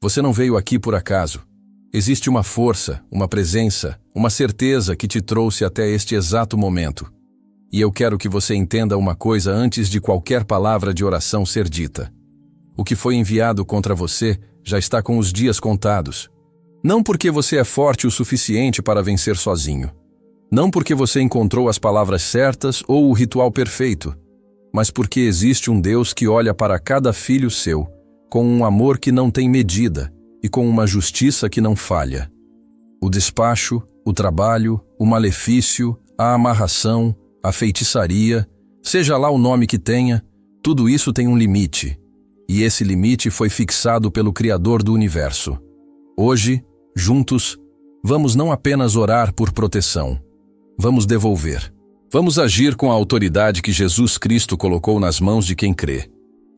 Você não veio aqui por acaso. Existe uma força, uma presença, uma certeza que te trouxe até este exato momento. E eu quero que você entenda uma coisa antes de qualquer palavra de oração ser dita. O que foi enviado contra você já está com os dias contados. Não porque você é forte o suficiente para vencer sozinho. Não porque você encontrou as palavras certas ou o ritual perfeito, mas porque existe um Deus que olha para cada filho seu com um amor que não tem medida e com uma justiça que não falha. O despacho, o trabalho, o malefício, a amarração, a feitiçaria, seja lá o nome que tenha, tudo isso tem um limite. E esse limite foi fixado pelo Criador do Universo. Hoje, juntos, vamos não apenas orar por proteção. Vamos devolver. Vamos agir com a autoridade que Jesus Cristo colocou nas mãos de quem crê.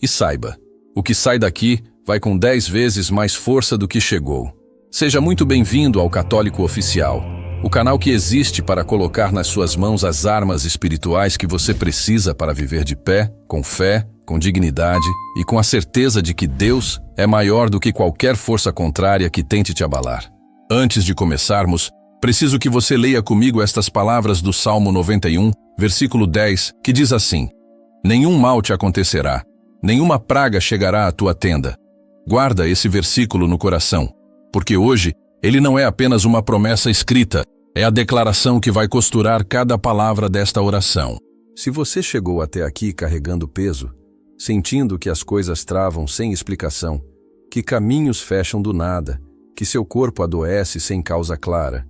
E saiba, o que sai daqui vai com 10 vezes mais força do que chegou. Seja muito bem-vindo ao Católico Oficial, o canal que existe para colocar nas suas mãos as armas espirituais que você precisa para viver de pé, com fé, com dignidade e com a certeza de que Deus é maior do que qualquer força contrária que tente te abalar. Antes de começarmos, preciso que você leia comigo estas palavras do Salmo 91, versículo 10, que diz assim: Nenhum mal te acontecerá, nenhuma praga chegará à tua tenda. Guarda esse versículo no coração, porque hoje ele não é apenas uma promessa escrita, é a declaração que vai costurar cada palavra desta oração. Se você chegou até aqui carregando peso, sentindo que as coisas travam sem explicação, que caminhos fecham do nada, que seu corpo adoece sem causa clara,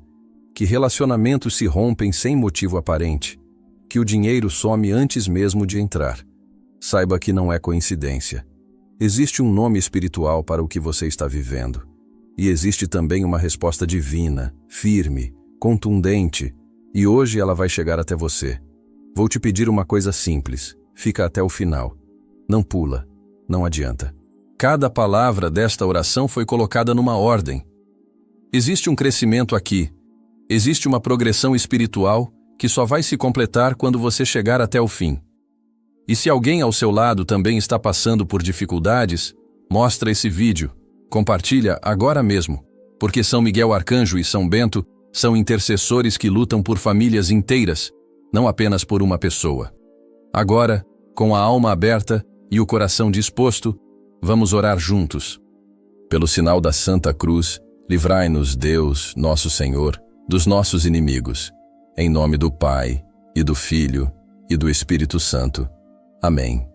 que relacionamentos se rompem sem motivo aparente, que o dinheiro some antes mesmo de entrar, saiba que não é coincidência. Existe um nome espiritual para o que você está vivendo. E existe também uma resposta divina, firme, contundente, e hoje ela vai chegar até você. Vou te pedir uma coisa simples, fica até o final. Não pula, não adianta. Cada palavra desta oração foi colocada numa ordem. Existe um crescimento aqui. Existe uma progressão espiritual que só vai se completar quando você chegar até o fim. E se alguém ao seu lado também está passando por dificuldades, mostra esse vídeo, compartilha agora mesmo, porque São Miguel Arcanjo e São Bento são intercessores que lutam por famílias inteiras, não apenas por uma pessoa. Agora, com a alma aberta e o coração disposto, vamos orar juntos. Pelo sinal da Santa Cruz, livrai-nos, Deus, nosso Senhor, dos nossos inimigos, em nome do Pai, e do Filho, e do Espírito Santo. Amém.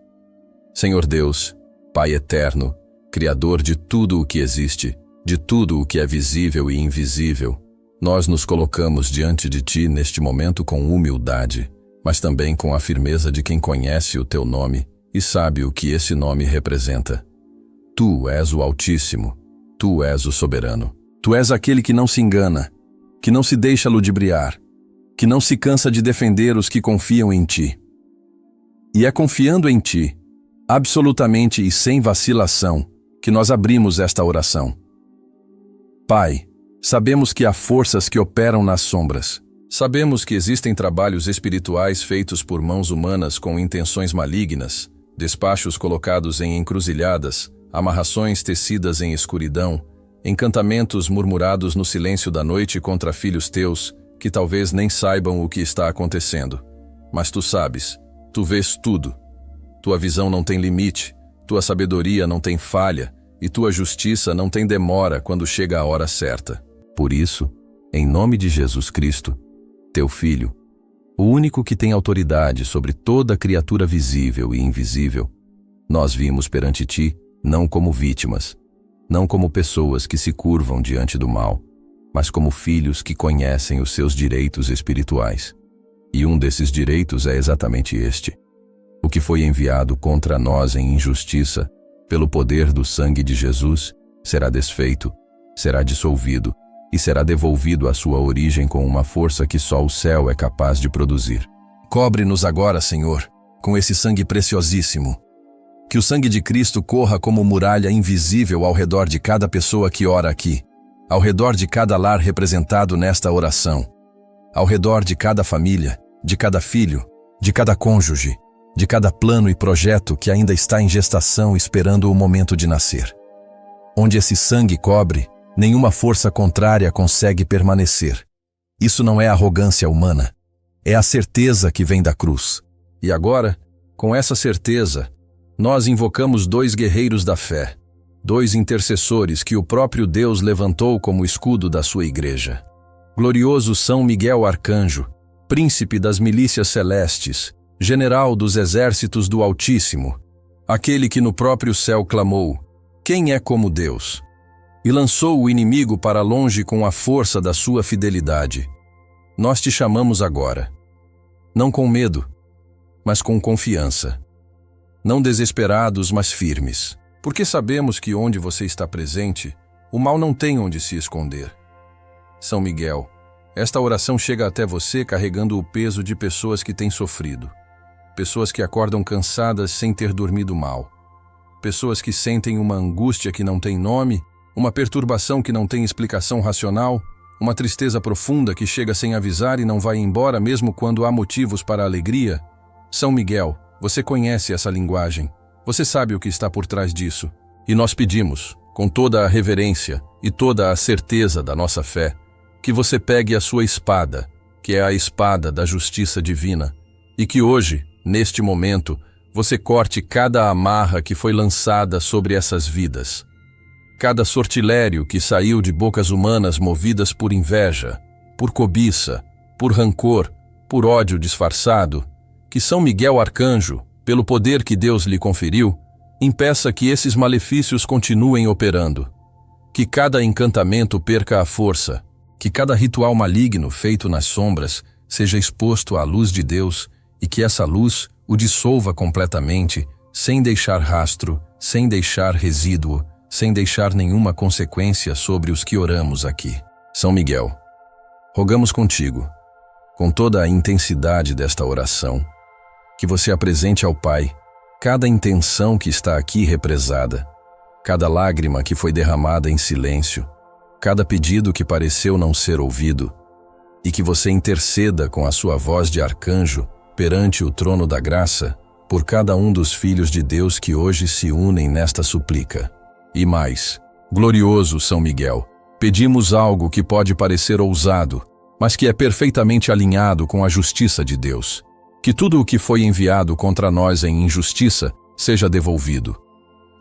Senhor Deus, Pai eterno, Criador de tudo o que existe, de tudo o que é visível e invisível, nós nos colocamos diante de Ti neste momento com humildade, mas também com a firmeza de quem conhece o Teu nome e sabe o que esse nome representa. Tu és o Altíssimo, Tu és o Soberano, Tu és aquele que não se engana, que não se deixa ludibriar, que não se cansa de defender os que confiam em Ti. E é confiando em Ti, absolutamente e sem vacilação, que nós abrimos esta oração. Pai, sabemos que há forças que operam nas sombras. Sabemos que existem trabalhos espirituais feitos por mãos humanas com intenções malignas, despachos colocados em encruzilhadas, amarrações tecidas em escuridão, encantamentos murmurados no silêncio da noite contra filhos teus, que talvez nem saibam o que está acontecendo. Mas tu sabes, tu vês tudo. Tua visão não tem limite, tua sabedoria não tem falha, e tua justiça não tem demora quando chega a hora certa. Por isso, em nome de Jesus Cristo, teu Filho, o único que tem autoridade sobre toda criatura visível e invisível, nós vimos perante ti não como vítimas, não como pessoas que se curvam diante do mal, mas como filhos que conhecem os seus direitos espirituais. E um desses direitos é exatamente este: o que foi enviado contra nós em injustiça, pelo poder do sangue de Jesus, será desfeito, será dissolvido e será devolvido à sua origem com uma força que só o céu é capaz de produzir. Cobre-nos agora, Senhor, com esse sangue preciosíssimo. Que o sangue de Cristo corra como muralha invisível ao redor de cada pessoa que ora aqui, ao redor de cada lar representado nesta oração, ao redor de cada família, de cada filho, de cada cônjuge, de cada plano e projeto que ainda está em gestação esperando o momento de nascer. Onde esse sangue cobre, nenhuma força contrária consegue permanecer. Isso não é arrogância humana. É a certeza que vem da cruz. E agora, com essa certeza, nós invocamos 2 guerreiros da fé, 2 intercessores que o próprio Deus levantou como escudo da sua igreja. Glorioso São Miguel Arcanjo, príncipe das milícias celestes, general dos exércitos do Altíssimo, aquele que no próprio céu clamou: quem é como Deus? E lançou o inimigo para longe com a força da sua fidelidade. Nós te chamamos agora, não com medo, mas com confiança. Não desesperados, mas firmes, porque sabemos que onde você está presente, o mal não tem onde se esconder. São Miguel, esta oração chega até você carregando o peso de pessoas que têm sofrido, pessoas que acordam cansadas sem ter dormido mal, pessoas que sentem uma angústia que não tem nome, uma perturbação que não tem explicação racional, uma tristeza profunda que chega sem avisar e não vai embora mesmo quando há motivos para alegria. São Miguel, você conhece essa linguagem, você sabe o que está por trás disso. E nós pedimos, com toda a reverência e toda a certeza da nossa fé, que você pegue a sua espada, que é a espada da justiça divina, e que hoje, neste momento, você corte cada amarra que foi lançada sobre essas vidas. Cada sortilério que saiu de bocas humanas movidas por inveja, por cobiça, por rancor, por ódio disfarçado, que São Miguel Arcanjo, pelo poder que Deus lhe conferiu, impeça que esses malefícios continuem operando. Que cada encantamento perca a força, que cada ritual maligno feito nas sombras seja exposto à luz de Deus e que essa luz o dissolva completamente, sem deixar rastro, sem deixar resíduo, sem deixar nenhuma consequência sobre os que oramos aqui. São Miguel, rogamos contigo, com toda a intensidade desta oração, que você apresente ao Pai cada intenção que está aqui represada, cada lágrima que foi derramada em silêncio, cada pedido que pareceu não ser ouvido, e que você interceda com a sua voz de arcanjo perante o trono da graça por cada um dos filhos de Deus que hoje se unem nesta súplica. E mais, glorioso São Miguel, pedimos algo que pode parecer ousado, mas que é perfeitamente alinhado com a justiça de Deus. Que tudo o que foi enviado contra nós em injustiça seja devolvido.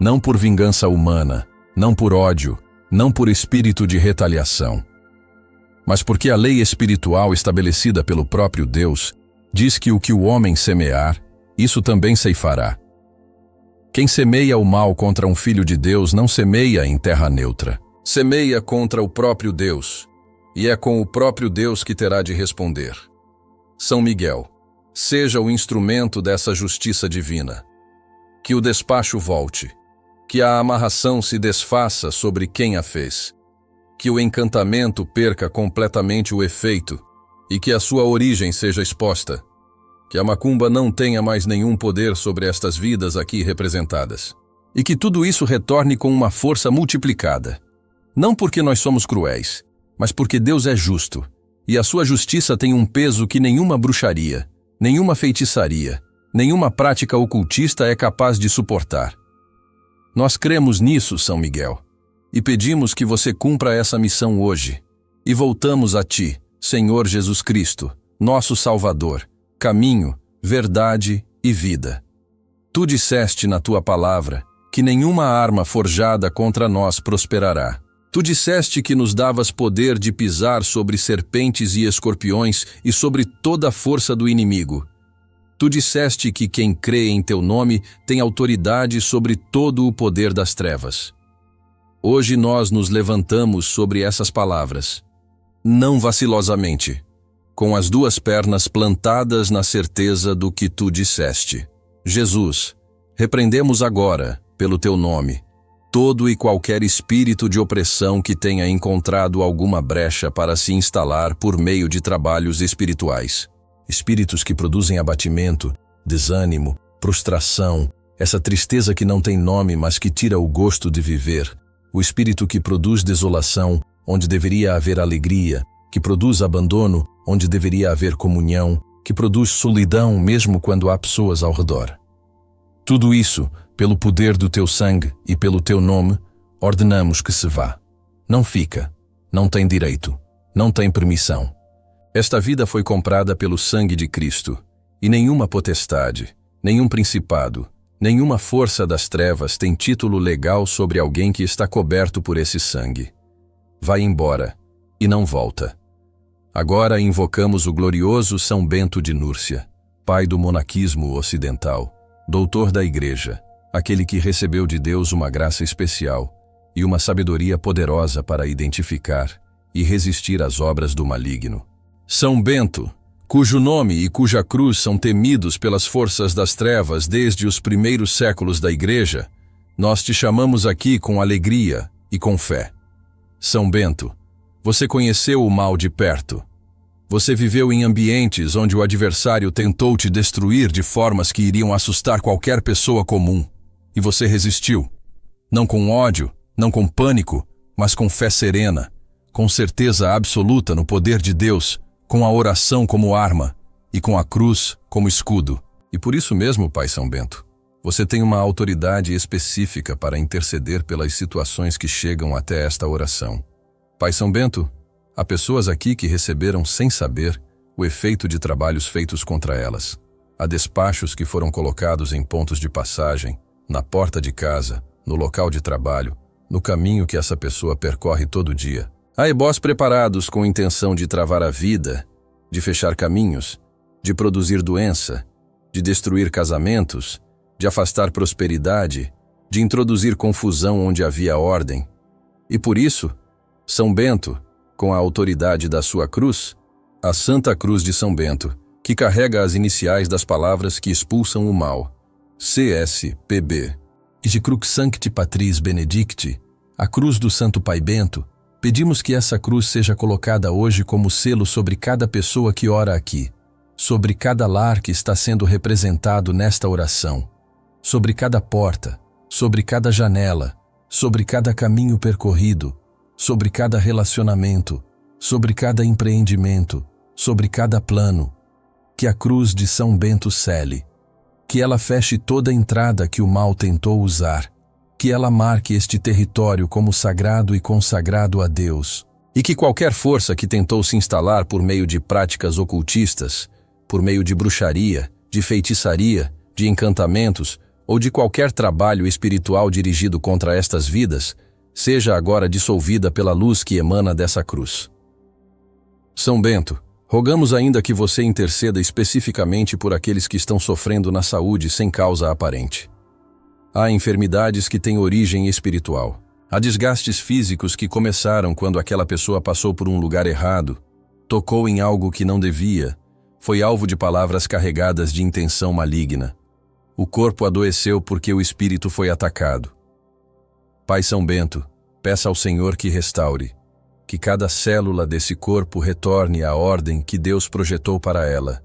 Não por vingança humana, não por ódio, não por espírito de retaliação, mas porque a lei espiritual estabelecida pelo próprio Deus diz que o que o homem semear, isso também ceifará. Quem semeia o mal contra um filho de Deus não semeia em terra neutra. Semeia contra o próprio Deus, e é com o próprio Deus que terá de responder. São Miguel, seja o instrumento dessa justiça divina. Que o despacho volte, que a amarração se desfaça sobre quem a fez, que o encantamento perca completamente o efeito e que a sua origem seja exposta, que a macumba não tenha mais nenhum poder sobre estas vidas aqui representadas, e que tudo isso retorne com uma força multiplicada. Não porque nós somos cruéis, mas porque Deus é justo, e a sua justiça tem um peso que nenhuma bruxaria, nenhuma feitiçaria, nenhuma prática ocultista é capaz de suportar. Nós cremos nisso, São Miguel, e pedimos que você cumpra essa missão hoje, e voltamos a ti, Senhor Jesus Cristo, nosso Salvador, caminho, verdade e vida. Tu disseste na tua palavra que nenhuma arma forjada contra nós prosperará. Tu disseste que nos davas poder de pisar sobre serpentes e escorpiões e sobre toda a força do inimigo. Tu disseste que quem crê em teu nome tem autoridade sobre todo o poder das trevas. Hoje nós nos levantamos sobre essas palavras, não vacilosamente, com as 2 pernas plantadas na certeza do que tu disseste. Jesus, repreendemos agora, pelo teu nome, todo e qualquer espírito de opressão que tenha encontrado alguma brecha para se instalar por meio de trabalhos espirituais. Espíritos que produzem abatimento, desânimo, prostração, essa tristeza que não tem nome, mas que tira o gosto de viver. O espírito que produz desolação, onde deveria haver alegria, que produz abandono, onde deveria haver comunhão, que produz solidão mesmo quando há pessoas ao redor. Tudo isso, pelo poder do teu sangue e pelo teu nome, ordenamos que se vá. Não fica, não tem direito, não tem permissão. Esta vida foi comprada pelo sangue de Cristo, e nenhuma potestade, nenhum principado, nenhuma força das trevas tem título legal sobre alguém que está coberto por esse sangue. Vai embora, e não volta. Agora invocamos o glorioso São Bento de Núrcia, pai do monaquismo ocidental, doutor da Igreja, aquele que recebeu de Deus uma graça especial e uma sabedoria poderosa para identificar e resistir às obras do maligno. São Bento, cujo nome e cuja cruz são temidos pelas forças das trevas desde os primeiros séculos da Igreja, nós te chamamos aqui com alegria e com fé. São Bento, você conheceu o mal de perto. Você viveu em ambientes onde o adversário tentou te destruir de formas que iriam assustar qualquer pessoa comum. E você resistiu. Não com ódio, não com pânico, mas com fé serena, com certeza absoluta no poder de Deus, com a oração como arma e com a cruz como escudo. E por isso mesmo, Pai São Bento, você tem uma autoridade específica para interceder pelas situações que chegam até esta oração. Pai São Bento, há pessoas aqui que receberam sem saber o efeito de trabalhos feitos contra elas. Há despachos que foram colocados em pontos de passagem, na porta de casa, no local de trabalho, no caminho que essa pessoa percorre todo dia. Há ebós preparados com intenção de travar a vida, de fechar caminhos, de produzir doença, de destruir casamentos, de afastar prosperidade, de introduzir confusão onde havia ordem. E por isso, São Bento, com a autoridade da sua cruz, a Santa Cruz de São Bento, que carrega as iniciais das palavras que expulsam o mal, CSPB, e de Crux Sancti Patris Benedicti, a cruz do Santo Pai Bento, pedimos que essa cruz seja colocada hoje como selo sobre cada pessoa que ora aqui, sobre cada lar que está sendo representado nesta oração, sobre cada porta, sobre cada janela, sobre cada caminho percorrido, sobre cada relacionamento, sobre cada empreendimento, sobre cada plano, que a cruz de São Bento cele, que ela feche toda a entrada que o mal tentou usar, que ela marque este território como sagrado e consagrado a Deus, e que qualquer força que tentou se instalar por meio de práticas ocultistas, por meio de bruxaria, de feitiçaria, de encantamentos ou de qualquer trabalho espiritual dirigido contra estas vidas, seja agora dissolvida pela luz que emana dessa cruz. São Bento, rogamos ainda que você interceda especificamente por aqueles que estão sofrendo na saúde sem causa aparente. Há enfermidades que têm origem espiritual. Há desgastes físicos que começaram quando aquela pessoa passou por um lugar errado, tocou em algo que não devia, foi alvo de palavras carregadas de intenção maligna. O corpo adoeceu porque o espírito foi atacado. Pai São Bento, peça ao Senhor que restaure, que cada célula desse corpo retorne à ordem que Deus projetou para ela,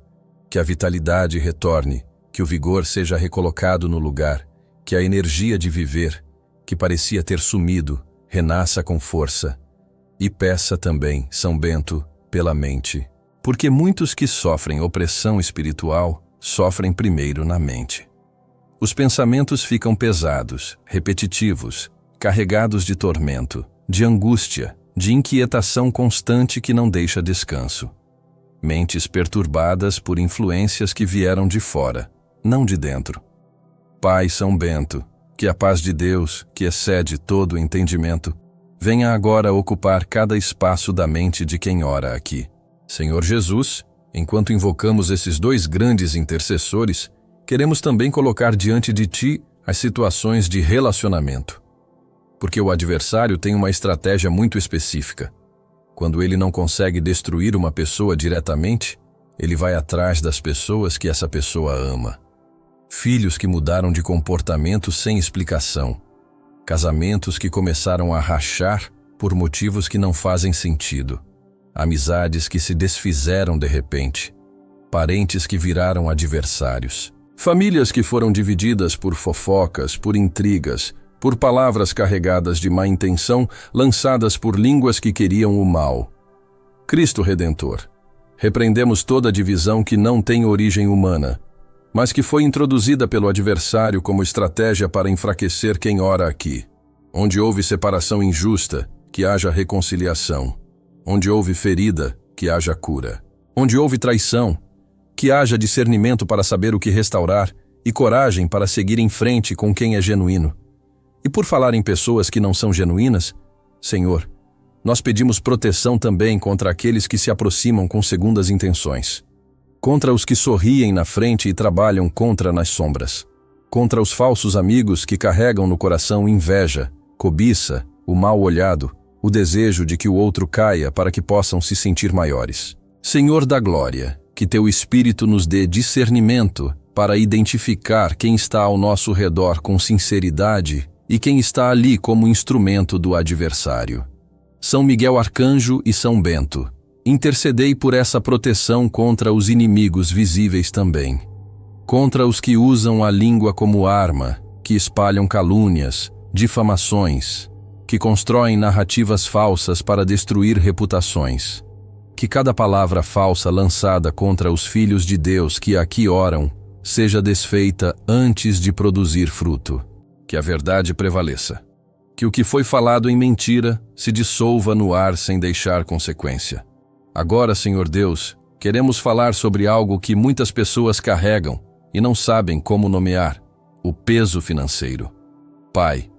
que a vitalidade retorne, que o vigor seja recolocado no lugar, que a energia de viver, que parecia ter sumido, renasça com força. E peça também, São Bento, pela mente, porque muitos que sofrem opressão espiritual sofrem primeiro na mente. Os pensamentos ficam pesados, repetitivos, carregados de tormento, de angústia, de inquietação constante que não deixa descanso. Mentes perturbadas por influências que vieram de fora, não de dentro. Pai São Bento, que a paz de Deus, que excede todo o entendimento, venha agora ocupar cada espaço da mente de quem ora aqui. Senhor Jesus, enquanto invocamos esses dois grandes intercessores, queremos também colocar diante de Ti as situações de relacionamento. Porque o adversário tem uma estratégia muito específica. Quando ele não consegue destruir uma pessoa diretamente, ele vai atrás das pessoas que essa pessoa ama. Filhos que mudaram de comportamento sem explicação. Casamentos que começaram a rachar por motivos que não fazem sentido. Amizades que se desfizeram de repente. Parentes que viraram adversários. Famílias que foram divididas por fofocas, por intrigas, por palavras carregadas de má intenção, lançadas por línguas que queriam o mal. Cristo Redentor, repreendemos toda divisão que não tem origem humana, mas que foi introduzida pelo adversário como estratégia para enfraquecer quem ora aqui. Onde houve separação injusta, que haja reconciliação. Onde houve ferida, que haja cura. Onde houve traição, que haja discernimento para saber o que restaurar e coragem para seguir em frente com quem é genuíno. E por falar em pessoas que não são genuínas, Senhor, nós pedimos proteção também contra aqueles que se aproximam com segundas intenções. Contra os que sorriem na frente e trabalham contra nas sombras. Contra os falsos amigos que carregam no coração inveja, cobiça, o mal olhado, o desejo de que o outro caia para que possam se sentir maiores. Senhor da glória, que teu Espírito nos dê discernimento para identificar quem está ao nosso redor com sinceridade e quem está ali como instrumento do adversário. São Miguel Arcanjo e São Bento, intercedei por essa proteção contra os inimigos visíveis também. Contra os que usam a língua como arma, que espalham calúnias, difamações, que constroem narrativas falsas para destruir reputações. Que cada palavra falsa lançada contra os filhos de Deus que aqui oram seja desfeita antes de produzir fruto. Que a verdade prevaleça. Que o que foi falado em mentira se dissolva no ar sem deixar consequência. Agora, Senhor Deus, queremos falar sobre algo que muitas pessoas carregam e não sabem como nomear: o peso financeiro. Pai,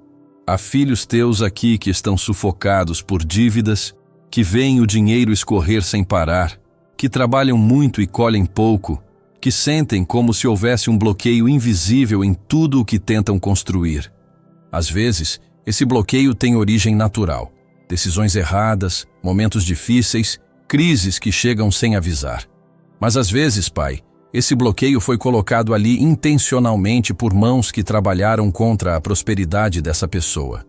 há filhos teus aqui que estão sufocados por dívidas, que veem o dinheiro escorrer sem parar, que trabalham muito e colhem pouco, que sentem como se houvesse um bloqueio invisível em tudo o que tentam construir. Às vezes, esse bloqueio tem origem natural, decisões erradas, momentos difíceis, crises que chegam sem avisar. Mas às vezes, Pai, esse bloqueio foi colocado ali intencionalmente por mãos que trabalharam contra a prosperidade dessa pessoa.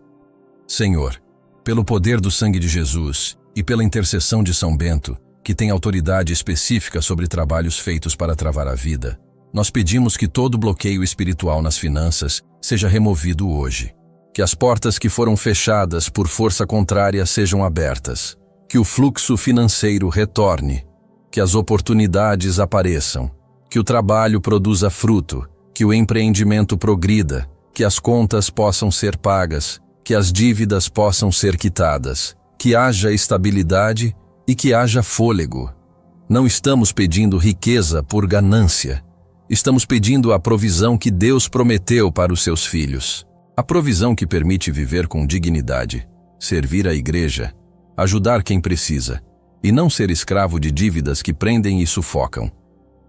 Senhor, pelo poder do sangue de Jesus e pela intercessão de São Bento, que tem autoridade específica sobre trabalhos feitos para travar a vida, nós pedimos que todo bloqueio espiritual nas finanças seja removido hoje. Que as portas que foram fechadas por força contrária sejam abertas. Que o fluxo financeiro retorne. Que as oportunidades apareçam. Que o trabalho produza fruto. Que o empreendimento progrida. Que as contas possam ser pagas. Que as dívidas possam ser quitadas. Que haja estabilidade e que haja fôlego. Não estamos pedindo riqueza por ganância. Estamos pedindo a provisão que Deus prometeu para os seus filhos. A provisão que permite viver com dignidade, servir a igreja, ajudar quem precisa, e não ser escravo de dívidas que prendem e sufocam.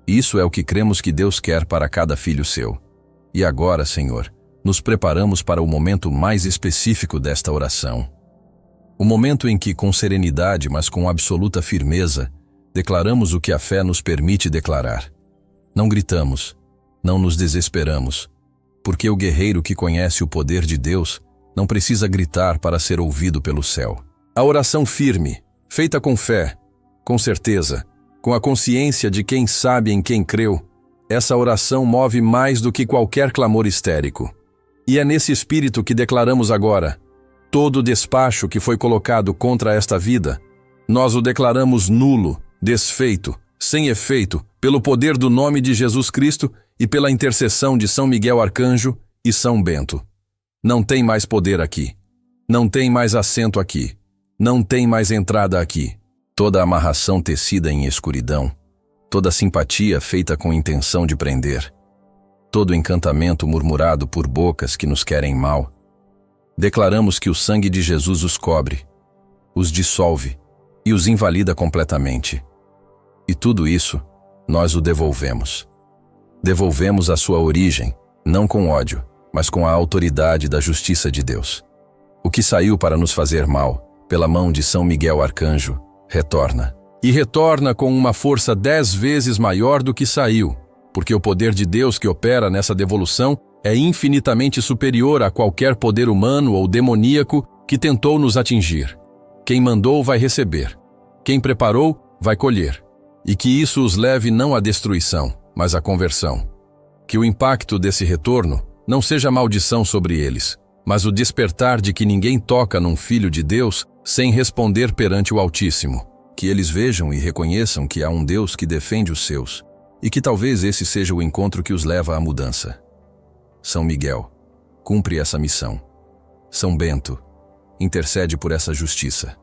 Isso é o que cremos que Deus quer para cada filho seu. E agora, Senhor, nos preparamos para o momento mais específico desta oração. O momento em que, com serenidade, mas com absoluta firmeza, declaramos o que a fé nos permite declarar. Não gritamos, não nos desesperamos, porque o guerreiro que conhece o poder de Deus não precisa gritar para ser ouvido pelo céu. A oração firme, feita com fé, com certeza, com a consciência de quem sabe em quem creu, essa oração move mais do que qualquer clamor histérico. E é nesse espírito que declaramos agora: todo o despacho que foi colocado contra esta vida, nós o declaramos nulo, desfeito, sem efeito, pelo poder do nome de Jesus Cristo e pela intercessão de São Miguel Arcanjo e São Bento. Não tem mais poder aqui. Não tem mais assento aqui. Não tem mais entrada aqui. Toda amarração tecida em escuridão, toda simpatia feita com intenção de prender, todo encantamento murmurado por bocas que nos querem mal, declaramos que o sangue de Jesus os cobre, os dissolve e os invalida completamente. E tudo isso, nós o devolvemos. Devolvemos a sua origem, não com ódio, mas com a autoridade da justiça de Deus. O que saiu para nos fazer mal, pela mão de São Miguel Arcanjo, retorna. E retorna com uma força 10 vezes maior do que saiu, porque o poder de Deus que opera nessa devolução é infinitamente superior a qualquer poder humano ou demoníaco que tentou nos atingir. Quem mandou vai receber. Quem preparou vai colher. E que isso os leve não à destruição, mas à conversão. Que o impacto desse retorno não seja maldição sobre eles, mas o despertar de que ninguém toca num filho de Deus sem responder perante o Altíssimo. Que eles vejam e reconheçam que há um Deus que defende os seus, e que talvez esse seja o encontro que os leva à mudança. São Miguel, cumpre essa missão. São Bento, intercede por essa justiça.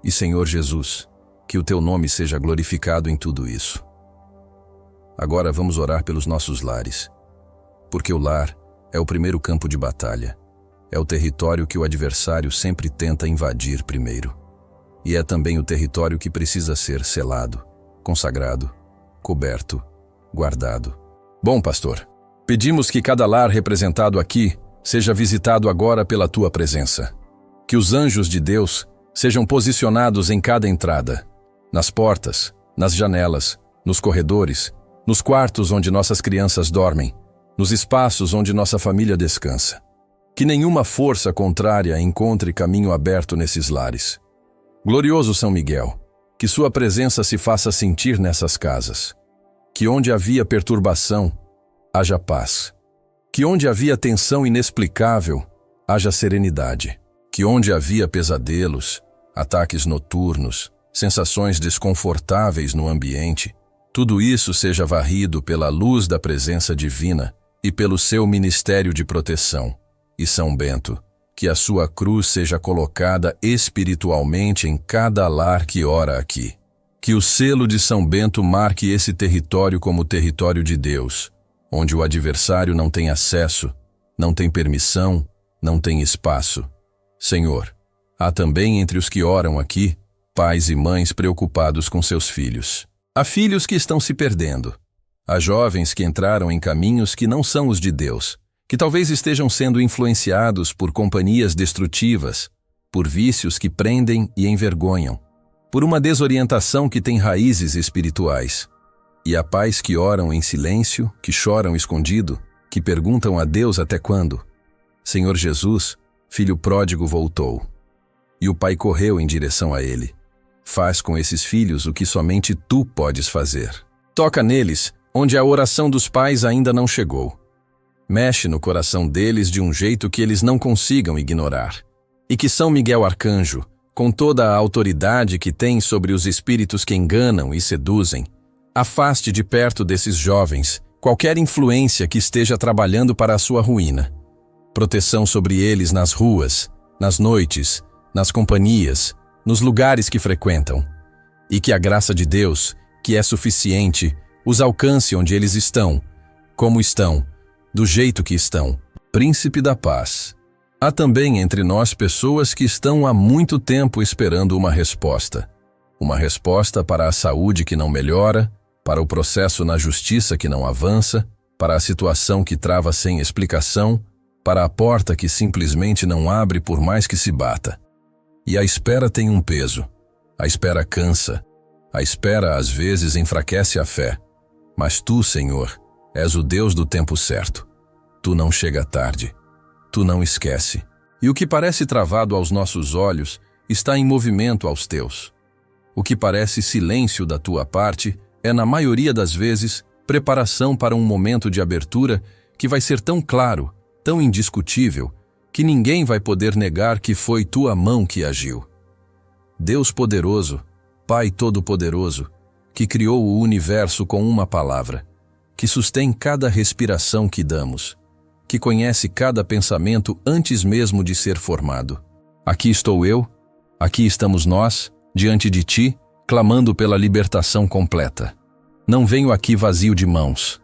E Senhor Jesus, que o teu nome seja glorificado em tudo isso. Agora vamos orar pelos nossos lares, porque o lar é o primeiro campo de batalha, é o território que o adversário sempre tenta invadir primeiro. E é também o território que precisa ser selado, consagrado, coberto, guardado. Bom, pastor, pedimos que cada lar representado aqui seja visitado agora pela tua presença. Que os anjos de Deus sejam posicionados em cada entrada, nas portas, nas janelas, nos corredores, nos quartos onde nossas crianças dormem, nos espaços onde nossa família descansa. Que nenhuma força contrária encontre caminho aberto nesses lares. Glorioso São Miguel, que sua presença se faça sentir nessas casas. Que onde havia perturbação, haja paz. Que onde havia tensão inexplicável, haja serenidade. Que onde havia pesadelos, ataques noturnos, sensações desconfortáveis no ambiente, tudo isso seja varrido pela luz da presença divina e pelo seu ministério de proteção. E São Bento, que a sua cruz seja colocada espiritualmente em cada lar que ora aqui. Que o selo de São Bento marque esse território como território de Deus, onde o adversário não tem acesso, não tem permissão, não tem espaço. Senhor, há também entre os que oram aqui, pais e mães preocupados com seus filhos. Há filhos que estão se perdendo. Há jovens que entraram em caminhos que não são os de Deus, que talvez estejam sendo influenciados por companhias destrutivas, por vícios que prendem e envergonham, por uma desorientação que tem raízes espirituais. E há pais que oram em silêncio, que choram escondido, que perguntam a Deus até quando. Senhor Jesus, filho pródigo voltou. E o pai correu em direção a ele. Faz com esses filhos o que somente tu podes fazer. Toca neles, onde a oração dos pais ainda não chegou. Mexe no coração deles de um jeito que eles não consigam ignorar. E que São Miguel Arcanjo, com toda a autoridade que tem sobre os espíritos que enganam e seduzem, afaste de perto desses jovens qualquer influência que esteja trabalhando para a sua ruína. Proteção sobre eles nas ruas, nas noites, nas companhias, nos lugares que frequentam. E que a graça de Deus, que é suficiente, os alcance onde eles estão, como estão, do jeito que estão. Príncipe da Paz. Há também entre nós pessoas que estão há muito tempo esperando uma resposta. Uma resposta para a saúde que não melhora, para o processo na justiça que não avança, para a situação que trava sem explicação, para a porta que simplesmente não abre por mais que se bata. E a espera tem um peso. A espera cansa. A espera às vezes enfraquece a fé. Mas tu, Senhor, és o Deus do tempo certo. Tu não chega tarde. Tu não esquece. E o que parece travado aos nossos olhos está em movimento aos teus. O que parece silêncio da tua parte é, na maioria das vezes, preparação para um momento de abertura que vai ser tão claro, tão indiscutível, que ninguém vai poder negar que foi tua mão que agiu. Deus poderoso, Pai todo-poderoso, que criou o universo com uma palavra, que sustém cada respiração que damos, que conhece cada pensamento antes mesmo de ser formado. Aqui estou eu, aqui estamos nós, diante de ti, clamando pela libertação completa. Não venho aqui vazio de mãos.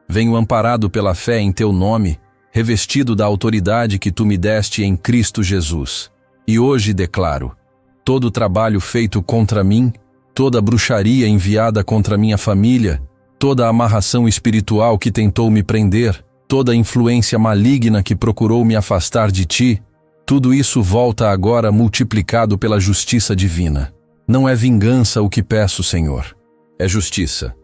Venho amparado pela fé em teu nome, revestido da autoridade que tu me deste em Cristo Jesus. E hoje declaro: todo trabalho feito contra mim, toda bruxaria enviada contra minha família, toda amarração espiritual que tentou me prender, toda influência maligna que procurou me afastar de ti, tudo isso volta agora multiplicado pela justiça divina. Não é vingança o que peço, Senhor. É justiça.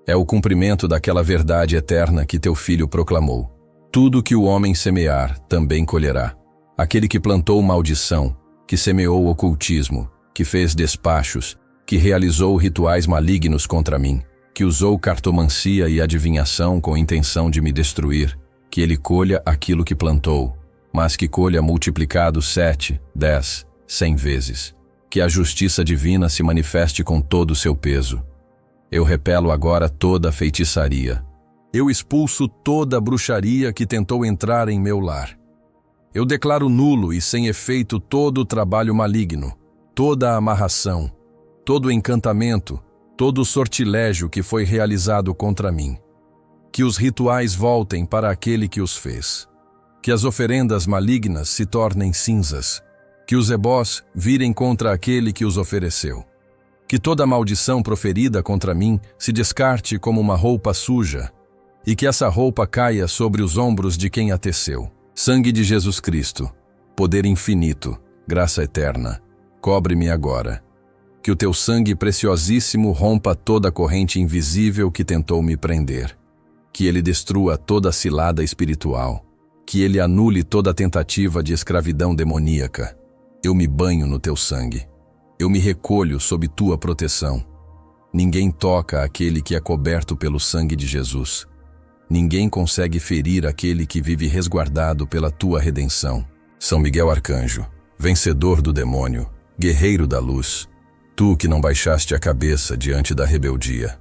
É o cumprimento daquela verdade eterna que teu Filho proclamou. Tudo que o homem semear, também colherá. Aquele que plantou maldição, que semeou ocultismo, que fez despachos, que realizou rituais malignos contra mim, que usou cartomancia e adivinhação com intenção de me destruir, que ele colha aquilo que plantou, mas que colha multiplicado 7, 10, 100 vezes. Que a justiça divina se manifeste com todo o seu peso. Eu repelo agora toda a feitiçaria. Eu expulso toda a bruxaria que tentou entrar em meu lar. Eu declaro nulo e sem efeito todo o trabalho maligno, toda a amarração, todo o encantamento, todo o sortilégio que foi realizado contra mim. Que os rituais voltem para aquele que os fez. Que as oferendas malignas se tornem cinzas. Que os ebós virem contra aquele que os ofereceu. Que toda maldição proferida contra mim se descarte como uma roupa suja, e que essa roupa caia sobre os ombros de quem a teceu. Sangue de Jesus Cristo, poder infinito, graça eterna, cobre-me agora. Que o teu sangue preciosíssimo rompa toda a corrente invisível que tentou me prender. Que ele destrua toda a cilada espiritual. Que ele anule toda a tentativa de escravidão demoníaca. Eu me banho no teu sangue. Eu me recolho sob tua proteção. Ninguém toca aquele que é coberto pelo sangue de Jesus. Ninguém consegue ferir aquele que vive resguardado pela tua redenção. São Miguel Arcanjo, vencedor do demônio, guerreiro da luz, tu que não baixaste a cabeça diante da rebeldia,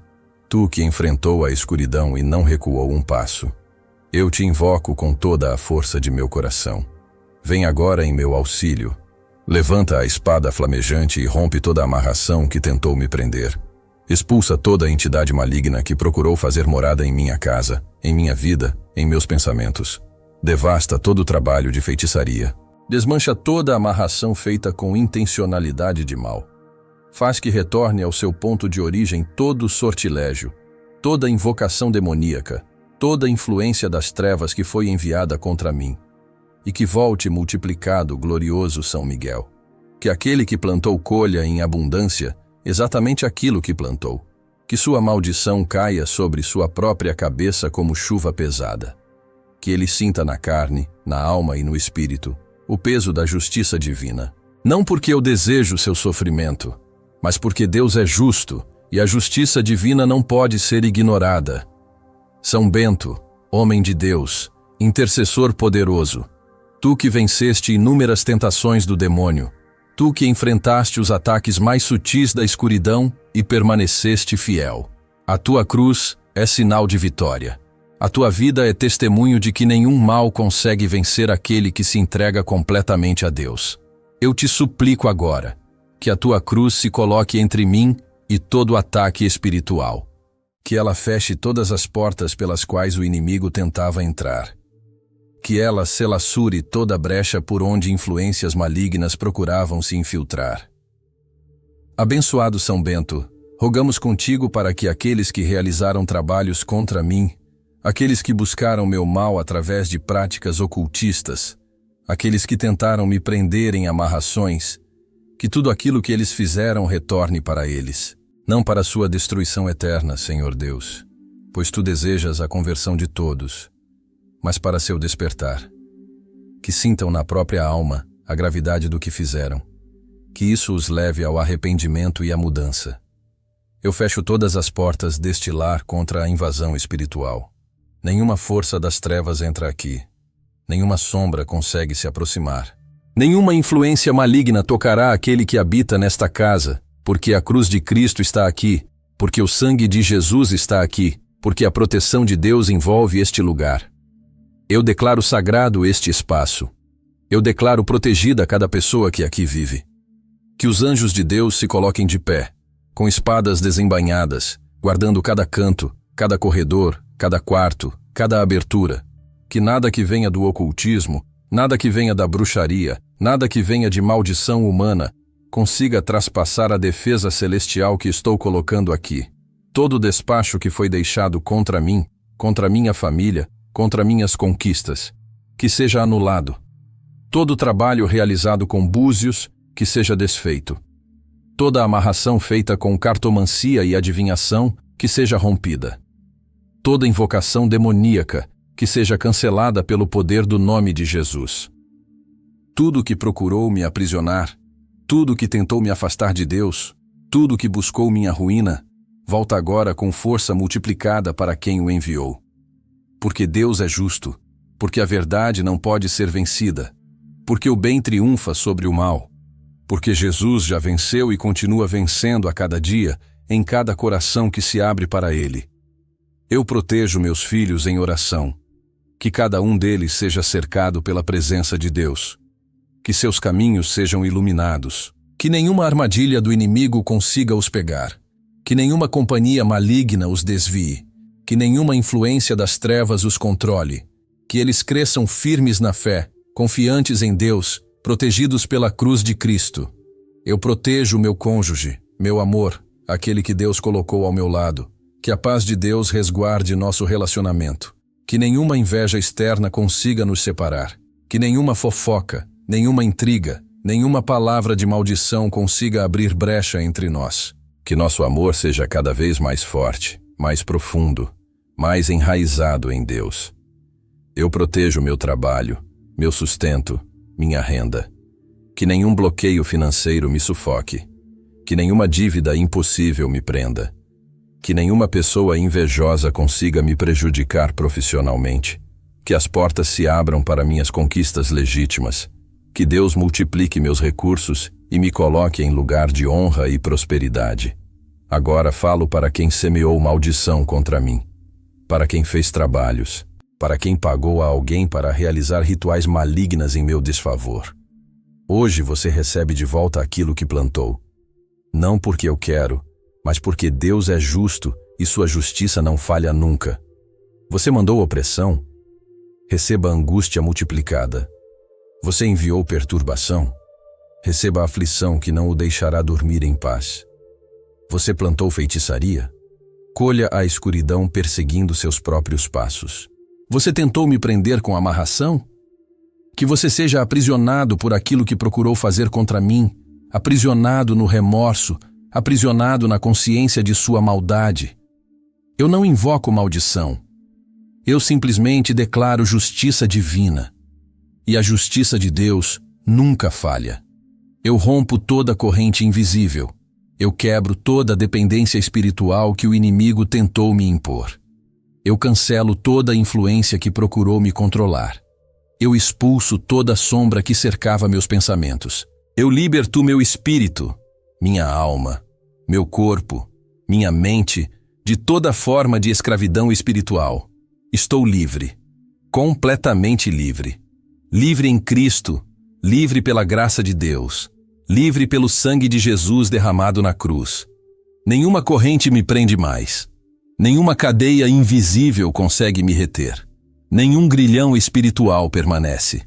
tu que enfrentou a escuridão e não recuou um passo, eu te invoco com toda a força de meu coração. Vem agora em meu auxílio. Levanta a espada flamejante e rompe toda a amarração que tentou me prender. Expulsa toda a entidade maligna que procurou fazer morada em minha casa, em minha vida, em meus pensamentos. Devasta todo o trabalho de feitiçaria. Desmancha toda a amarração feita com intencionalidade de mal. Faz que retorne ao seu ponto de origem todo o sortilégio, toda a invocação demoníaca, toda a influência das trevas que foi enviada contra mim. E que volte multiplicado o glorioso São Miguel. Que aquele que plantou colha em abundância exatamente aquilo que plantou. Que sua maldição caia sobre sua própria cabeça como chuva pesada. Que ele sinta na carne, na alma e no espírito o peso da justiça divina. Não porque eu desejo seu sofrimento, mas porque Deus é justo e a justiça divina não pode ser ignorada. São Bento, homem de Deus, intercessor poderoso, tu que venceste inúmeras tentações do demônio, tu que enfrentaste os ataques mais sutis da escuridão e permaneceste fiel. A tua cruz é sinal de vitória. A tua vida é testemunho de que nenhum mal consegue vencer aquele que se entrega completamente a Deus. Eu te suplico agora, que a tua cruz se coloque entre mim e todo ataque espiritual. Que ela feche todas as portas pelas quais o inimigo tentava entrar. Que ela celassure toda a brecha por onde influências malignas procuravam se infiltrar. Abençoado São Bento, rogamos contigo para que aqueles que realizaram trabalhos contra mim, aqueles que buscaram meu mal através de práticas ocultistas, aqueles que tentaram me prender em amarrações, que tudo aquilo que eles fizeram retorne para eles, não para sua destruição eterna, Senhor Deus, pois tu desejas a conversão de todos, mas para seu despertar. Que sintam na própria alma a gravidade do que fizeram, que isso os leve ao arrependimento e à mudança. Eu fecho todas as portas deste lar contra a invasão espiritual. Nenhuma força das trevas entra aqui. Nenhuma sombra consegue se aproximar. Nenhuma influência maligna tocará aquele que habita nesta casa, porque a cruz de Cristo está aqui, porque o sangue de Jesus está aqui, porque a proteção de Deus envolve este lugar. Eu declaro sagrado este espaço. Eu declaro protegida cada pessoa que aqui vive. Que os anjos de Deus se coloquem de pé, com espadas desembainhadas, guardando cada canto, cada corredor, cada quarto, cada abertura. Que nada que venha do ocultismo, nada que venha da bruxaria, nada que venha de maldição humana, consiga traspassar a defesa celestial que estou colocando aqui. Todo o despacho que foi deixado contra mim, contra minha família, contra minhas conquistas, que seja anulado. Todo o trabalho realizado com búzios, que seja desfeito. Toda a amarração feita com cartomancia e adivinhação, que seja rompida. Toda invocação demoníaca, que seja cancelada pelo poder do nome de Jesus. Tudo que procurou me aprisionar, tudo que tentou me afastar de Deus, tudo que buscou minha ruína, volta agora com força multiplicada para quem o enviou. Porque Deus é justo, porque a verdade não pode ser vencida, porque o bem triunfa sobre o mal, porque Jesus já venceu e continua vencendo a cada dia, em cada coração que se abre para Ele. Eu protejo meus filhos em oração. Que cada um deles seja cercado pela presença de Deus. Que seus caminhos sejam iluminados. Que nenhuma armadilha do inimigo consiga os pegar. Que nenhuma companhia maligna os desvie. Que nenhuma influência das trevas os controle. Que eles cresçam firmes na fé, confiantes em Deus, protegidos pela cruz de Cristo. Eu protejo o meu cônjuge, meu amor, aquele que Deus colocou ao meu lado. Que a paz de Deus resguarde nosso relacionamento. Que nenhuma inveja externa consiga nos separar. Que nenhuma fofoca, nenhuma intriga, nenhuma palavra de maldição consiga abrir brecha entre nós. Que nosso amor seja cada vez mais forte, mais profundo, mais enraizado em Deus. Eu protejo meu trabalho, meu sustento, minha renda. Que nenhum bloqueio financeiro me sufoque. Que nenhuma dívida impossível me prenda. Que nenhuma pessoa invejosa consiga me prejudicar profissionalmente. Que as portas se abram para minhas conquistas legítimas. Que Deus multiplique meus recursos e me coloque em lugar de honra e prosperidade. Agora falo para quem semeou maldição contra mim, para quem fez trabalhos, para quem pagou a alguém para realizar rituais malignas em meu desfavor. Hoje você recebe de volta aquilo que plantou. Não porque eu quero, mas porque Deus é justo e sua justiça não falha nunca. Você mandou opressão? Receba angústia multiplicada. Você enviou perturbação? Receba a aflição que não o deixará dormir em paz. Você plantou feitiçaria? Colha a escuridão perseguindo seus próprios passos. Você tentou me prender com amarração? Que você seja aprisionado por aquilo que procurou fazer contra mim, aprisionado no remorso, aprisionado na consciência de sua maldade. Eu não invoco maldição. Eu simplesmente declaro justiça divina. E a justiça de Deus nunca falha. Eu rompo toda corrente invisível. Eu quebro toda a dependência espiritual que o inimigo tentou me impor. Eu cancelo toda a influência que procurou me controlar. Eu expulso toda a sombra que cercava meus pensamentos. Eu liberto meu espírito, minha alma, meu corpo, minha mente, de toda forma de escravidão espiritual. Estou livre, completamente livre. Livre em Cristo, livre pela graça de Deus, livre pelo sangue de Jesus derramado na cruz. Nenhuma corrente me prende mais. Nenhuma cadeia invisível consegue me reter. Nenhum grilhão espiritual permanece.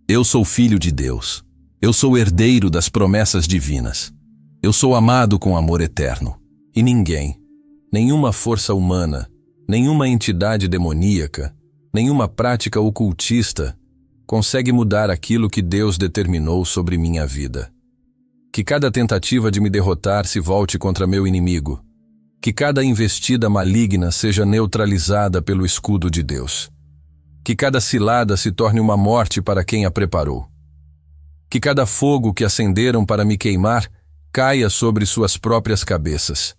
Eu sou filho de Deus. Eu sou herdeiro das promessas divinas. Eu sou amado com amor eterno. E ninguém, nenhuma força humana, nenhuma entidade demoníaca, nenhuma prática ocultista consegue mudar aquilo que Deus determinou sobre minha vida. Que cada tentativa de me derrotar se volte contra meu inimigo. Que cada investida maligna seja neutralizada pelo escudo de Deus. Que cada cilada se torne uma morte para quem a preparou. Que cada fogo que acenderam para me queimar caia sobre suas próprias cabeças.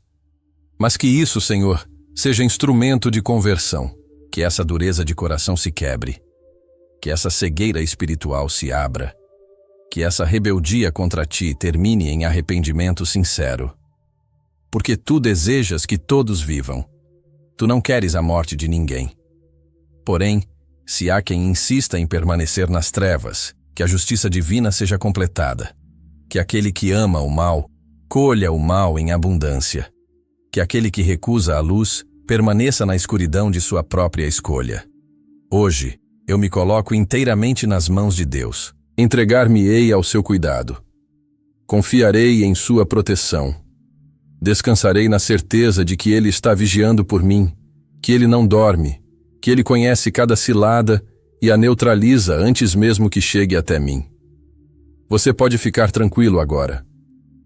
Mas que isso, Senhor, seja instrumento de conversão. Que essa dureza de coração se quebre. Que essa cegueira espiritual se abra. Que essa rebeldia contra ti termine em arrependimento sincero. Porque tu desejas que todos vivam. Tu não queres a morte de ninguém. Porém, se há quem insista em permanecer nas trevas, que a justiça divina seja completada. Que aquele que ama o mal, colha o mal em abundância. Que aquele que recusa a luz, permaneça na escuridão de sua própria escolha. Hoje, eu me coloco inteiramente nas mãos de Deus. Entregar-me-ei ao seu cuidado. Confiarei em sua proteção. Descansarei na certeza de que Ele está vigiando por mim, que Ele não dorme, que Ele conhece cada cilada e a neutraliza antes mesmo que chegue até mim. Você pode ficar tranquilo agora.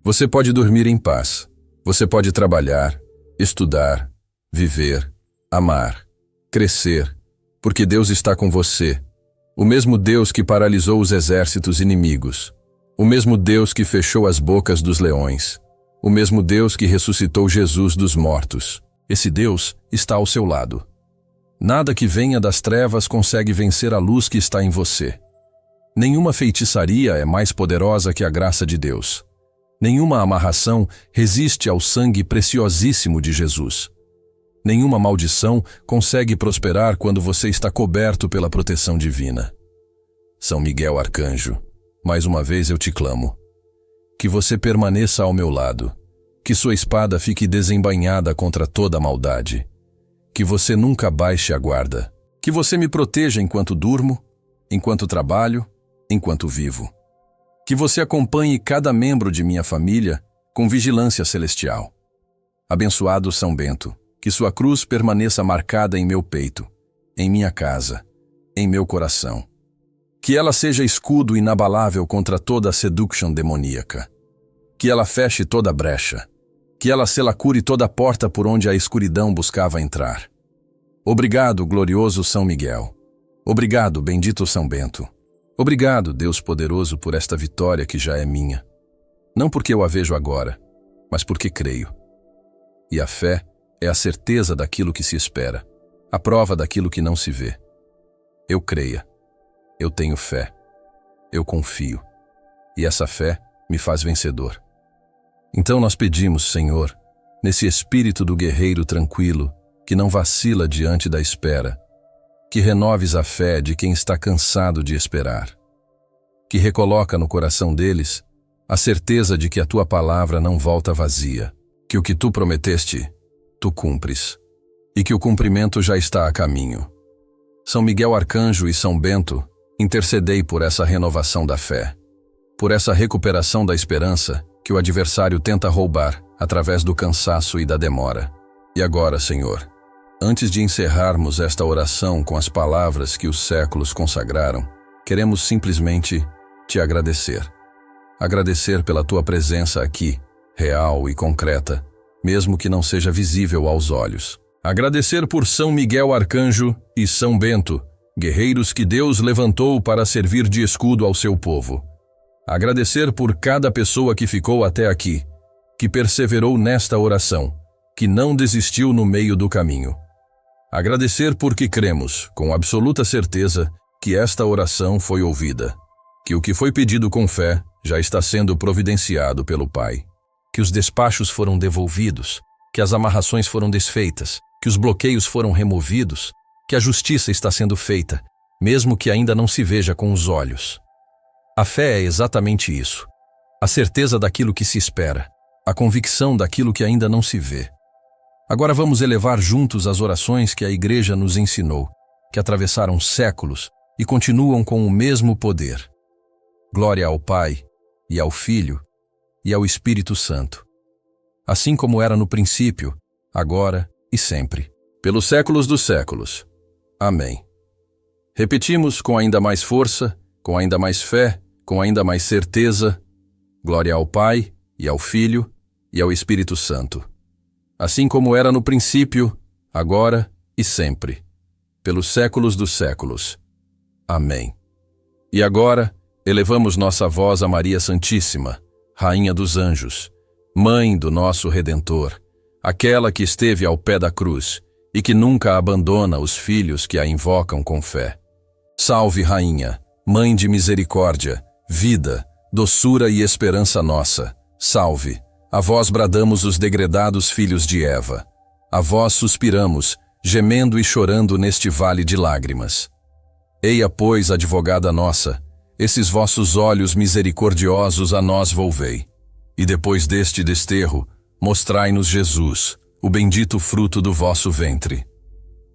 Você pode dormir em paz. Você pode trabalhar, estudar, viver, amar, crescer, porque Deus está com você. O mesmo Deus que paralisou os exércitos inimigos. O mesmo Deus que fechou as bocas dos leões. O mesmo Deus que ressuscitou Jesus dos mortos. Esse Deus está ao seu lado. Nada que venha das trevas consegue vencer a luz que está em você. Nenhuma feitiçaria é mais poderosa que a graça de Deus. Nenhuma amarração resiste ao sangue preciosíssimo de Jesus. Nenhuma maldição consegue prosperar quando você está coberto pela proteção divina. São Miguel Arcanjo, mais uma vez eu te clamo. Que você permaneça ao meu lado. Que sua espada fique desembainhada contra toda a maldade. Que você nunca baixe a guarda. Que você me proteja enquanto durmo, enquanto trabalho, enquanto vivo. Que você acompanhe cada membro de minha família com vigilância celestial. Abençoado São Bento, que sua cruz permaneça marcada em meu peito, em minha casa, em meu coração. Que ela seja escudo inabalável contra toda a seduction demoníaca. Que ela feche toda brecha. Que ela selacure toda porta por onde a escuridão buscava entrar. Obrigado, glorioso São Miguel. Obrigado, bendito São Bento. Obrigado, Deus poderoso, por esta vitória que já é minha. Não porque eu a vejo agora, mas porque creio. E a fé é a certeza daquilo que se espera, a prova daquilo que não se vê. Eu creia. Eu tenho fé. Eu confio. E essa fé me faz vencedor. Então nós pedimos, Senhor, nesse espírito do guerreiro tranquilo, que não vacila diante da espera, que renoves a fé de quem está cansado de esperar, que recoloca no coração deles a certeza de que a tua palavra não volta vazia, que o que tu prometeste, tu cumpres, e que o cumprimento já está a caminho. São Miguel Arcanjo e São Bento, intercedei por essa renovação da fé, por essa recuperação da esperança que o adversário tenta roubar através do cansaço e da demora. E agora, Senhor, antes de encerrarmos esta oração com as palavras que os séculos consagraram, queremos simplesmente te agradecer. Agradecer pela tua presença aqui, real e concreta, mesmo que não seja visível aos olhos. Agradecer por São Miguel Arcanjo e São Bento, guerreiros que Deus levantou para servir de escudo ao seu povo. Agradecer por cada pessoa que ficou até aqui, que perseverou nesta oração, que não desistiu no meio do caminho. Agradecer porque cremos, com absoluta certeza, que esta oração foi ouvida, que o que foi pedido com fé já está sendo providenciado pelo Pai, que os despachos foram devolvidos, que as amarrações foram desfeitas, que os bloqueios foram removidos, que a justiça está sendo feita, mesmo que ainda não se veja com os olhos. A fé é exatamente isso, a certeza daquilo que se espera, a convicção daquilo que ainda não se vê. Agora vamos elevar juntos as orações que a Igreja nos ensinou, que atravessaram séculos e continuam com o mesmo poder. Glória ao Pai, e ao Filho, e ao Espírito Santo, assim como era no princípio, agora e sempre, pelos séculos dos séculos. Amém. Repetimos com ainda mais força, com ainda mais fé, com ainda mais certeza. Glória ao Pai, e ao Filho, e ao Espírito Santo, assim como era no princípio, agora e sempre, pelos séculos dos séculos. Amém. E agora, elevamos nossa voz a Maria Santíssima, Rainha dos Anjos, Mãe do nosso Redentor, aquela que esteve ao pé da cruz e que nunca abandona os filhos que a invocam com fé. Salve, Rainha, Mãe de misericórdia, vida, doçura e esperança nossa. Salve, a vós bradamos os degredados filhos de Eva. A vós suspiramos, gemendo e chorando neste vale de lágrimas. Eia, pois, advogada nossa, esses vossos olhos misericordiosos a nós volvei. E depois deste desterro, mostrai-nos Jesus, o bendito fruto do vosso ventre.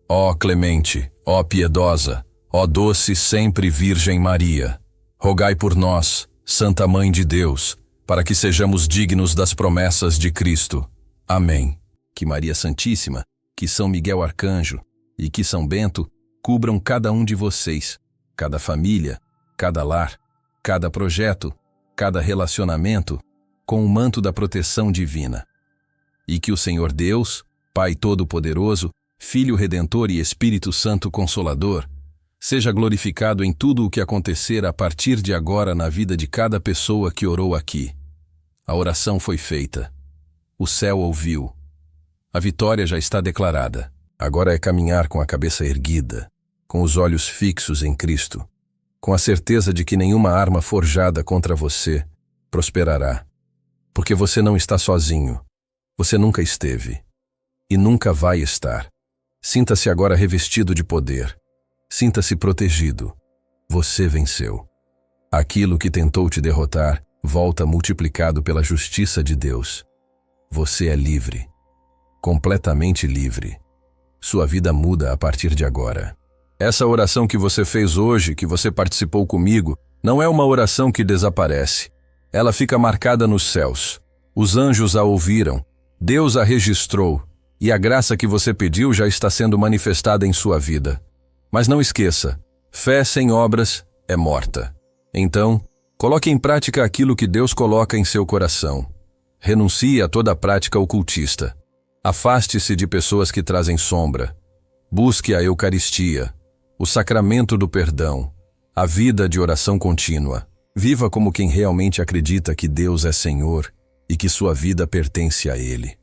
Ó clemente, ó piedosa, ó doce sempre Virgem Maria, rogai por nós, Santa Mãe de Deus, para que sejamos dignos das promessas de Cristo. Amém. Que Maria Santíssima, que São Miguel Arcanjo e que São Bento cubram cada um de vocês, cada família, cada lar, cada projeto, cada relacionamento, com o manto da proteção divina. E que o Senhor Deus, Pai Todo-Poderoso, Filho Redentor e Espírito Santo Consolador, seja glorificado em tudo o que acontecer a partir de agora na vida de cada pessoa que orou aqui. A oração foi feita. O céu ouviu. A vitória já está declarada. Agora é caminhar com a cabeça erguida, com os olhos fixos em Cristo, com a certeza de que nenhuma arma forjada contra você prosperará, porque você não está sozinho, você nunca esteve. e nunca vai estar. Sinta-se agora revestido de poder. Sinta-se protegido. Você venceu. Aquilo que tentou te derrotar volta multiplicado pela justiça de Deus. Você é livre. Completamente livre. Sua vida muda a partir de agora. Essa oração que você fez hoje, que você participou comigo, não é uma oração que desaparece. Ela fica marcada nos céus. Os anjos a ouviram, Deus a registrou, e a graça que você pediu já está sendo manifestada em sua vida. Mas não esqueça, fé sem obras é morta. Então, coloque em prática aquilo que Deus coloca em seu coração. Renuncie a toda prática ocultista. Afaste-se de pessoas que trazem sombra. Busque a Eucaristia, o sacramento do perdão, a vida de oração contínua. Viva como quem realmente acredita que Deus é Senhor e que sua vida pertence a Ele.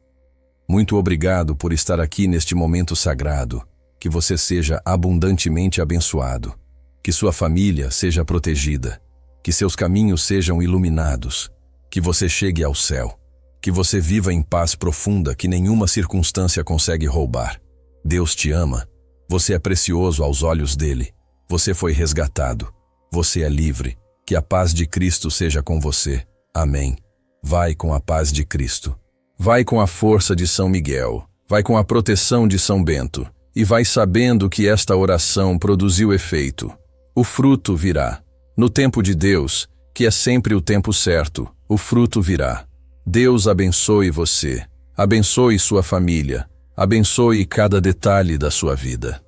Muito obrigado por estar aqui neste momento sagrado. Que você seja abundantemente abençoado. Que sua família seja protegida. Que seus caminhos sejam iluminados. Que você chegue ao céu. Que você viva em paz profunda que nenhuma circunstância consegue roubar. Deus te ama. Você é precioso aos olhos dele. Você foi resgatado. Você é livre. Que a paz de Cristo seja com você. Amém. Vai com a paz de Cristo. Vai com a força de São Miguel. Vai com a proteção de São Bento. E vai sabendo que esta oração produziu efeito. O fruto virá. No tempo de Deus, que é sempre o tempo certo, o fruto virá. Deus abençoe você. Abençoe sua família. Abençoe cada detalhe da sua vida.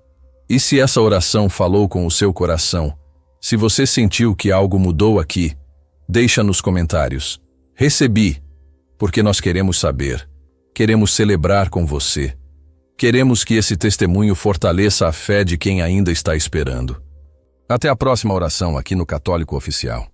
E se essa oração falou com o seu coração, se você sentiu que algo mudou aqui, deixa nos comentários. Recebi, porque nós queremos saber. Queremos celebrar com você. Queremos que esse testemunho fortaleça a fé de quem ainda está esperando. Até a próxima oração aqui no Católico Oficial.